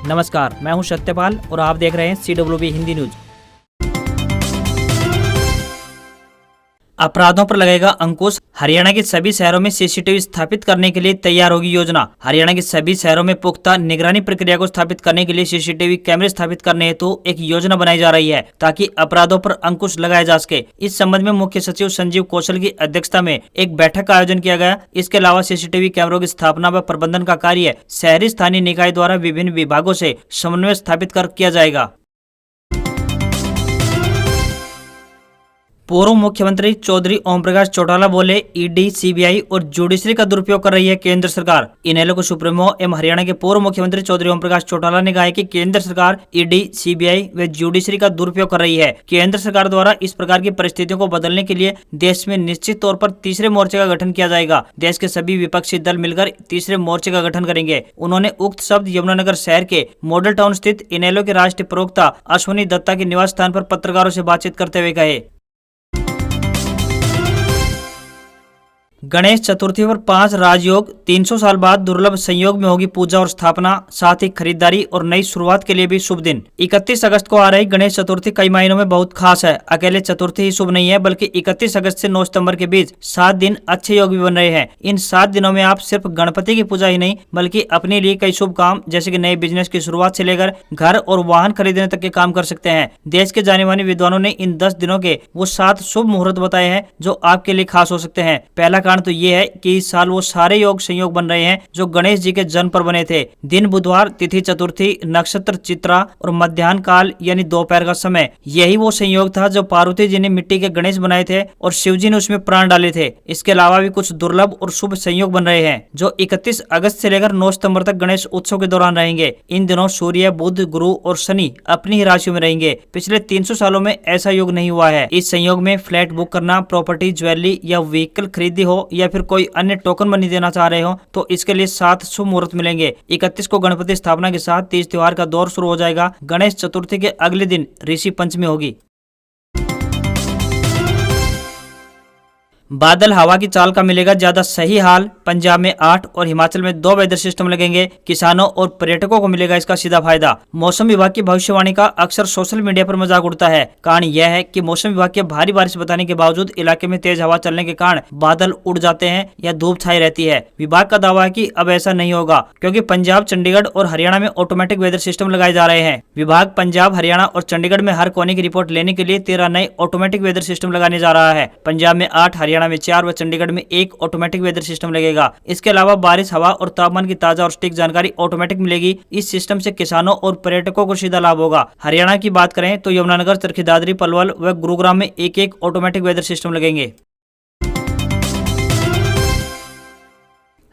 नमस्कार, मैं हूं सत्यपाल और आप देख रहे हैं CWB हिंदी न्यूज। अपराधों पर लगेगा अंकुश। हरियाणा के सभी शहरों में CCTV स्थापित करने के लिए तैयार होगी योजना। हरियाणा के सभी शहरों में पुख्ता निगरानी प्रक्रिया को स्थापित करने के लिए CCTV कैमरे स्थापित करने हेतु एक योजना बनाई जा रही है ताकि अपराधों पर अंकुश लगाया जा सके। इस संबंध में मुख्य सचिव संजीव कौशल की अध्यक्षता में एक बैठक का आयोजन किया गया। इसके अलावा CCTV कैमरों की स्थापना व प्रबंधन का कार्य शहरी स्थानीय निकाय द्वारा विभिन्न विभागों से समन्वय स्थापित कर किया जाएगा। पूर्व मुख्यमंत्री चौधरी ओम प्रकाश चौटाला बोले, ED, CBI और जुडिशरी का दुरुपयोग कर रही है केंद्र सरकार। इनेलो के सुप्रीमो एवं हरियाणा के पूर्व मुख्यमंत्री चौधरी ओम प्रकाश चौटाला ने कहा है कि केंद्र सरकार ED, CBI व जुडिशरी का दुरुपयोग कर रही है। केंद्र सरकार द्वारा इस प्रकार की परिस्थितियों को बदलने के लिए देश में निश्चित तौर पर तीसरे मोर्चे का गठन किया जाएगा। देश के सभी विपक्षी दल मिलकर तीसरे मोर्चे का गठन करेंगे। उन्होंने उक्त शब्द यमुनानगर शहर के मॉडल टाउन स्थित इनेलो के राष्ट्रीय प्रवक्ता अश्विनी दत्ता के निवास स्थान पर पत्रकारों से बातचीत करते हुए कहे। गणेश चतुर्थी पर 5 राजयोग, 300 साल बाद दुर्लभ संयोग में होगी पूजा और स्थापना, साथ ही खरीदारी और नई शुरुआत के लिए भी शुभ दिन। 31 अगस्त को आ रही गणेश चतुर्थी कई मायनों में बहुत खास है। अकेले चतुर्थी ही शुभ नहीं है, बल्कि 31 अगस्त से 9 सितंबर के बीच 7 दिन अच्छे योग भी बन रहे हैं। इन 7 दिनों में आप सिर्फ गणपति की पूजा ही नहीं, बल्कि अपने लिए कई शुभ काम जैसे कि नए बिजनेस की शुरुआत से लेकर घर और वाहन खरीदने तक के काम कर सकते हैं। देश के जाने माने विद्वानों ने इन 10 दिनों के वो 7 शुभ मुहूर्त बताए हैं जो आपके लिए खास हो सकते हैं। पहला तो ये है कि इस साल वो सारे योग संयोग बन रहे हैं जो गणेश जी के जन्म पर बने थे। दिन बुधवार, तिथि चतुर्थी, नक्षत्र चित्रा और मध्याह्न काल यानी दोपहर का समय। यही वो संयोग था जो पार्वती जी ने मिट्टी के गणेश बनाए थे और शिव जी ने उसमें प्राण डाले थे। इसके अलावा भी कुछ दुर्लभ और शुभ संयोग बन रहे हैं जो 31 अगस्त से लेकर 9 सितंबर तक गणेश उत्सव के दौरान रहेंगे। इन दिनों सूर्य, बुध, गुरु और शनि अपनी ही राशियों में रहेंगे। पिछले 300 सालों में ऐसा योग नहीं हुआ है। इस संयोग में फ्लैट बुक करना, प्रॉपर्टी, ज्वेलरी या व्हीकल खरीदी हो या फिर कोई अन्य टोकन मनी देना चाह रहे हो तो इसके लिए 7 शुभ मुहूर्त मिलेंगे। 31 को गणपति स्थापना के साथ तीज त्योहार का दौर शुरू हो जाएगा। गणेश चतुर्थी के अगले दिन ऋषि पंचमी होगी। बादल हवा की चाल का मिलेगा ज्यादा सही हाल। पंजाब में 8 और हिमाचल में 2 वेदर सिस्टम लगेंगे। किसानों और पर्यटकों को मिलेगा इसका सीधा फायदा। मौसम विभाग की भविष्यवाणी का अक्सर सोशल मीडिया पर मजाक उड़ता है। कारण यह है कि मौसम विभाग के भारी बारिश बताने के बावजूद इलाके में तेज हवा चलने के कारण बादल उड़ जाते हैं या धूप छाई रहती है। विभाग का दावा है कि अब ऐसा नहीं होगा क्योंकि पंजाब, चंडीगढ़ और हरियाणा में ऑटोमेटिक वेदर सिस्टम लगाए जा रहे हैं। विभाग पंजाब, हरियाणा और चंडीगढ़ में हर कोने की रिपोर्ट लेने के लिए 13 नए ऑटोमेटिक वेदर सिस्टम लगाने जा रहा है। पंजाब में 8, हरियाणा में 4 व चंडीगढ़ में 1 ऑटोमेटिक वेदर सिस्टम लगेगा। इसके अलावा बारिश, हवा और तापमान की ताजा और सटीक जानकारी ऑटोमेटिक मिलेगी। इस सिस्टम से किसानों और पर्यटकों को सीधा लाभ होगा। हरियाणा की बात करें तो यमुनानगर, चरखी दादरी, पलवल व गुरुग्राम में 1-1 ऑटोमेटिक वेदर सिस्टम लगेंगे।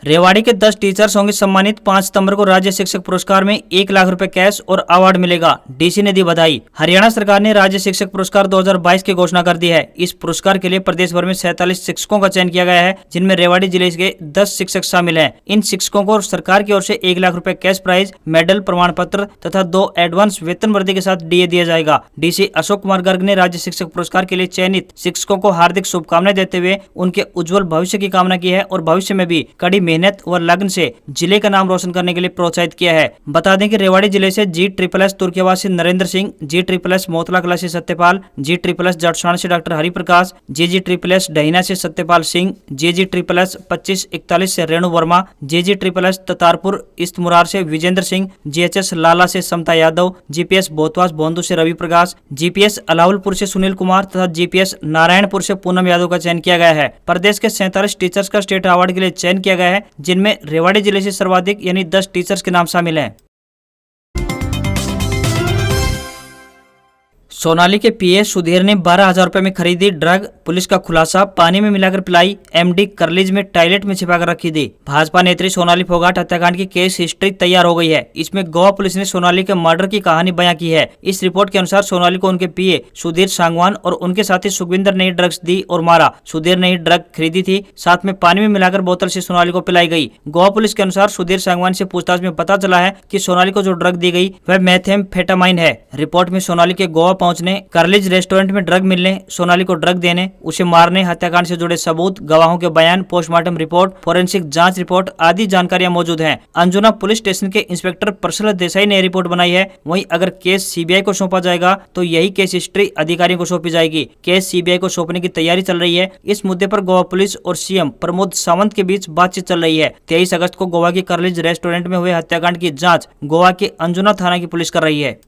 रेवाड़ी के 10 टीचर्स होंगे सम्मानित। 5 सितंबर को राज्य शिक्षक पुरस्कार में 1 लाख रुपए कैश और अवार्ड मिलेगा। DC ने दी बधाई। हरियाणा सरकार ने राज्य शिक्षक पुरस्कार 2022 की घोषणा कर दी है। इस पुरस्कार के लिए प्रदेश भर में 47 शिक्षकों का चयन किया गया है, जिनमें रेवाड़ी जिले के 10 शिक्षक शामिल हैं। इन शिक्षकों को सरकार की ओर से 1 लाख रुपए कैश प्राइज, मेडल, प्रमाण पत्र तथा 2 एडवांस वेतन वृद्धि के साथ DA दिया जाएगा। DC अशोक कुमार गर्ग ने राज्य शिक्षक पुरस्कार के लिए चयनित शिक्षकों को हार्दिक शुभकामनाएं देते हुए उनके उज्जवल भविष्य की कामना की है और भविष्य में भी कड़ी मेहनत व लगन से जिले का नाम रोशन करने के लिए प्रोत्साहित किया है। बता दें कि रेवाड़ी जिले से G++ तुर्कियावाद से नरेंद्र सिंह, G++ मोतला कला से सत्यपाल, G++ जटसाण से डॉक्टर हरिप्रकाश, G++ डहीना से सत्यपाल सिंह, G++ 2541 से रेणु वर्मा, G++ ततारपुर ईस्ट मुरार से विजेंद्र सिंह, GHS लाला से समता यादव, GPS बोतवास बोंदू से रवि प्रकाश, GPS अलावलपुर से सुनील कुमार तथा GPS नारायणपुर से पूनम यादव का चयन किया गया है। प्रदेश के 47 टीचर्स का स्टेट अवार्ड के लिए चयन किया गया है, जिनमें रेवाड़ी जिले से सर्वाधिक यानी 10 टीचर्स के नाम शामिल हैं। सोनाली के PA सुधीर ने 12,000 रुपए में खरीदी ड्रग। पुलिस का खुलासा, पानी में मिलाकर पिलाई। MD करलीज में टॉयलेट में छिपाकर रखी थी। भाजपा नेत्री सोनाली फोगाट हत्याकांड की केस हिस्ट्री तैयार हो गई है। इसमें गोवा पुलिस ने सोनाली के मर्डर की कहानी बयां की है। इस रिपोर्ट के अनुसार सोनाली को उनके PA सुधीर सांगवान और उनके साथी सुखविंदर ने ड्रग्स दी और मारा। सुधीर ने ही ड्रग खरीदी थी, साथ में पानी में मिलाकर बोतल से सोनाली को पिलाई गई। गोवा पुलिस के अनुसार सुधीर सांगवान से पूछताछ में पता चला है कि सोनाली को जो ड्रग दी गई वह मेथेम्फेटामाइन है। रिपोर्ट में सोनाली के गोवा पहुंचने, कर्लिज रेस्टोरेंट में ड्रग मिलने, सोनाली को ड्रग देने, उसे मारने, हत्याकांड से जुड़े सबूत, गवाहों के बयान, पोस्टमार्टम रिपोर्ट, फोरेंसिक जांच रिपोर्ट आदि जानकारियां मौजूद हैं। अंजुना पुलिस स्टेशन के इंस्पेक्टर प्रसन्न देसाई ने रिपोर्ट बनाई है। वहीं अगर केस सीबीआई को सौंपा जाएगा तो यही केस हिस्ट्री अधिकारियों को सौंपी जाएगी। केस सीबीआई को सौंपने की तैयारी चल रही है। इस मुद्दे पर गोवा पुलिस और सीएम प्रमोद सावंत के बीच बातचीत चल रही है। 23 अगस्त को गोवा की कर्लिज रेस्टोरेंट में हुए हत्याकांड की जांच गोवा के अंजुना थाना की पुलिस कर रही है।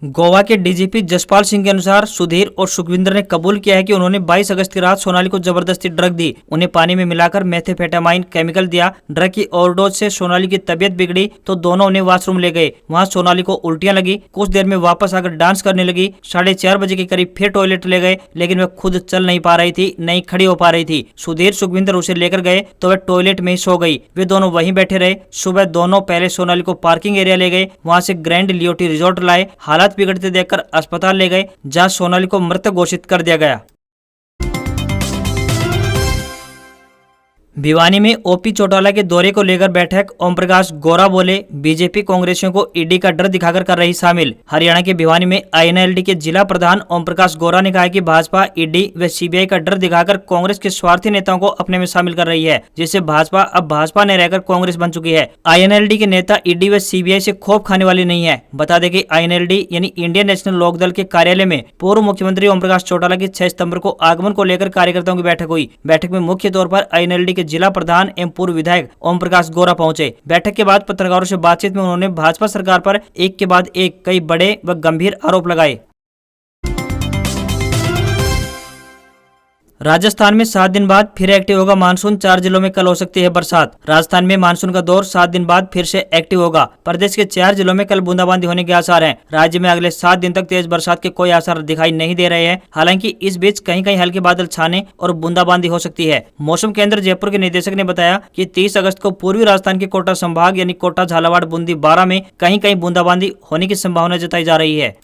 गोवा के डीजीपी जसपाल सिंह के अनुसार सुधीर और सुखविंदर ने कबूल किया है कि उन्होंने 22 अगस्त की रात सोनाली को जबरदस्ती ड्रग दी, उन्हें पानी में मिलाकर मेथेफेटामाइन केमिकल दिया। ड्रग की ओवरडोज से सोनाली की तबीयत बिगड़ी तो दोनों उन्हें वॉशरूम ले गए। वहां सोनाली को उल्टियां लगी। कुछ देर में वापस आकर डांस करने लगी। 4:30 बजे के करीब फिर टॉयलेट ले गए, लेकिन वह खुद चल नहीं पा रही थी, नहीं खड़ी हो पा रही थी। सुधीर सुखविंदर उसे लेकर गए तो वह टॉयलेट में ही सो गई। वे दोनों वहीं बैठे रहे। सुबह दोनों पहले सोनाली को पार्किंग एरिया ले गए, वहां से ग्रैंड लियोटी रिजॉर्ट लाए। हालात बिगड़ते देखकर अस्पताल ले गए, जहां सोनाली को मृत घोषित कर दिया गया। भिवानी में ओपी चौटाला के दौरे को लेकर बैठक, ओम प्रकाश गोरा बोले बीजेपी कांग्रेसियों को ईडी का डर दिखाकर कर रही शामिल। हरियाणा के भिवानी में आईएनएलडी के जिला प्रधान ओम प्रकाश गोरा ने कहा कि भाजपा ईडी व सीबीआई का डर दिखाकर कांग्रेस के स्वार्थी नेताओं को अपने में शामिल कर रही है, जिससे भाजपा अब भाजपा ने रहकर कांग्रेस बन चुकी है। आईएनएलडी के नेता ईडी व सीबीआई से खौफ खाने वाली नहीं है। बता दें कि आईएनएलडी यानी इंडियन नेशनल लोकदल के कार्यालय में पूर्व मुख्यमंत्री ओम प्रकाश चौटाला की 6 सितंबर को आगमन को लेकर कार्यकर्ताओं की बैठक हुई। बैठक में मुख्य तौर पर आईएनएलडी के जिला प्रधान एवं पूर्व विधायक ओम प्रकाश गोरा पहुंचे। बैठक के बाद पत्रकारों से बातचीत में उन्होंने भाजपा सरकार पर एक के बाद एक कई बड़े व गंभीर आरोप लगाए। राजस्थान में 7 दिन बाद फिर एक्टिव होगा मानसून। 4 जिलों में कल हो सकती है बरसात। राजस्थान में मानसून का दौर 7 दिन बाद फिर से एक्टिव होगा। प्रदेश के 4 जिलों में कल बूंदाबांदी होने के आसार हैं। राज्य में अगले 7 दिन तक तेज बरसात के कोई आसार दिखाई नहीं दे रहे हैं। हालांकि इस बीच कहीं कहीं हल्के बादल छाने और बूंदाबांदी हो सकती है। मौसम केंद्र जयपुर के निदेशक ने बताया कि 30 अगस्त को पूर्वी राजस्थान के कोटा संभाग यानी कोटा, झालावाड़, बूंदी, बारां में कहीं कहीं बूंदाबांदी होने की संभावना जताई जा रही है।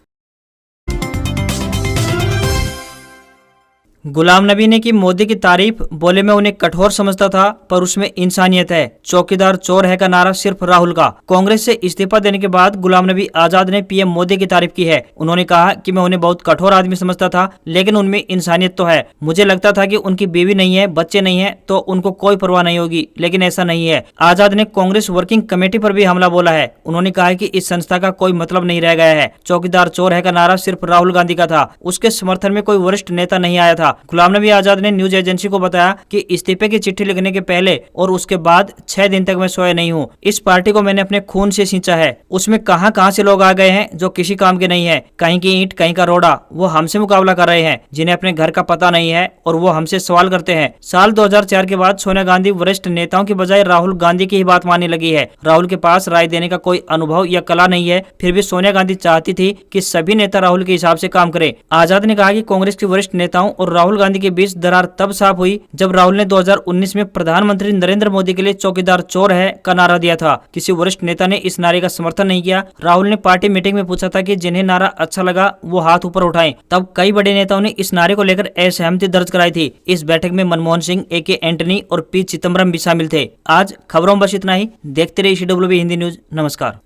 गुलाम नबी ने की मोदी की तारीफ, बोले मैं उन्हें कठोर समझता था पर उसमें इंसानियत है। चौकीदार चोर है का नारा सिर्फ राहुल का। कांग्रेस से इस्तीफा देने के बाद गुलाम नबी आजाद ने पीएम मोदी की तारीफ की है। उन्होंने कहा कि मैं उन्हें बहुत कठोर आदमी समझता था, लेकिन उनमें इंसानियत तो है। मुझे लगता था कि उनकी बीवी नहीं है, बच्चे नहीं है तो उनको कोई परवाह नहीं होगी, लेकिन ऐसा नहीं है। आजाद ने कांग्रेस वर्किंग कमेटी पर भी हमला बोला है। उन्होंने कहा कि इस संस्था का कोई मतलब नहीं रह गया है। चौकीदार चोर है का नारा सिर्फ राहुल गांधी का था, उसके समर्थन में कोई वरिष्ठ नेता नहीं आया था। गुलाम नबी आजाद ने न्यूज एजेंसी को बताया कि इस्तीफे की चिट्ठी लिखने के पहले और उसके बाद 6 दिन तक मैं सोया नहीं हूँ। इस पार्टी को मैंने अपने खून से सींचा है। उसमें कहां से लोग आ गए हैं जो किसी काम के नहीं है। कहीं की ईंट कहीं का रोड़ा, वो हमसे मुकाबला कर रहे हैं, जिन्हें अपने घर का पता नहीं है और वो हमसे सवाल करते हैं। साल 2004 के बाद सोनिया गांधी वरिष्ठ नेताओं की बजाय राहुल गांधी की ही बात मानने लगी है। राहुल के पास राय देने का कोई अनुभव या कला नहीं है, फिर भी सोनिया गांधी चाहती थी कि सभी नेता राहुल के हिसाब से काम करें। आजाद ने कहा कि कांग्रेस के वरिष्ठ नेताओं और राहुल गांधी के बीच दरार तब साफ हुई जब राहुल ने 2019 में प्रधानमंत्री नरेंद्र मोदी के लिए चौकीदार चोर है का नारा दिया था। किसी वरिष्ठ नेता ने इस नारे का समर्थन नहीं किया। राहुल ने पार्टी मीटिंग में पूछा था कि जिन्हें नारा अच्छा लगा वो हाथ ऊपर उठाएं। तब कई बड़े नेताओं ने इस नारे को लेकर असहमति दर्ज कराई थी। इस बैठक में मनमोहन सिंह, AK एंटनी और P चिदंबरम भी शामिल थे। आज खबरों में बस इतना ही। देखते रहिए CWB हिंदी न्यूज। नमस्कार।